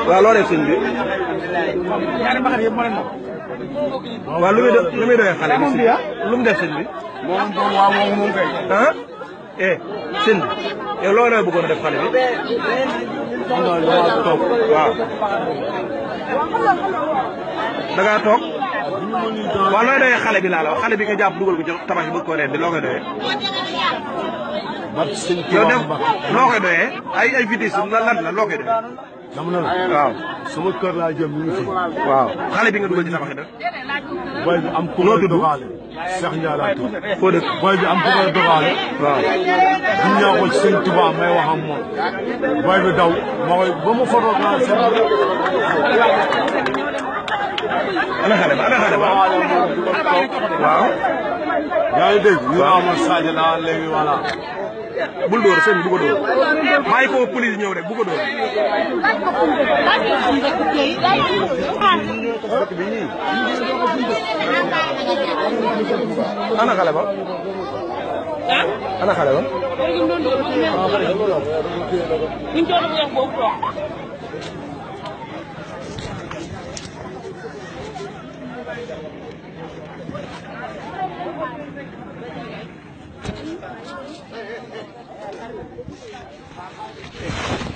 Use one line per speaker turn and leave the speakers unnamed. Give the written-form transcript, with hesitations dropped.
waaw loo def sëñ bi. waaw lu muy doyee xale bi lu mu def sëñ bi.
moom kay.
ah sëñ bi yow loo la bëggoon a def xale bi. waaw. da ngaa toog. waaw looy doyee xale bi laa la wax xale bi nga jàpp dugal ko ci tabax yi bëgg koo rendi loo koy doyee. yow def loo koy doyee ay vitis lan la loo koy doyee.
dama ne la
waaw
sama kër laa jëm ñu ngi fi.
waaw xale bi nga dugal ci tabax yi nag.
boy bi am ku
noo
koy
tudd
dogaale. Cheikh Ndiaye laa tudd.
foo dëkk.
boy bi am ku koy dogaale.
waaw.
di ñëw ko ci sëñ Tuubaa may wax ak moom. boy bi daw ma koy ba ma fotoog naa seen.
ana xale ba ana xale ba. waaw.
yaa ngi dégg. ñu amoon Sadio naa léegi voilà.
bul dóor sëñ bi bu ko dóor bàyyi ko police ñëw rek bu ko dóor. ana xale ba. ana xale ba. Hey.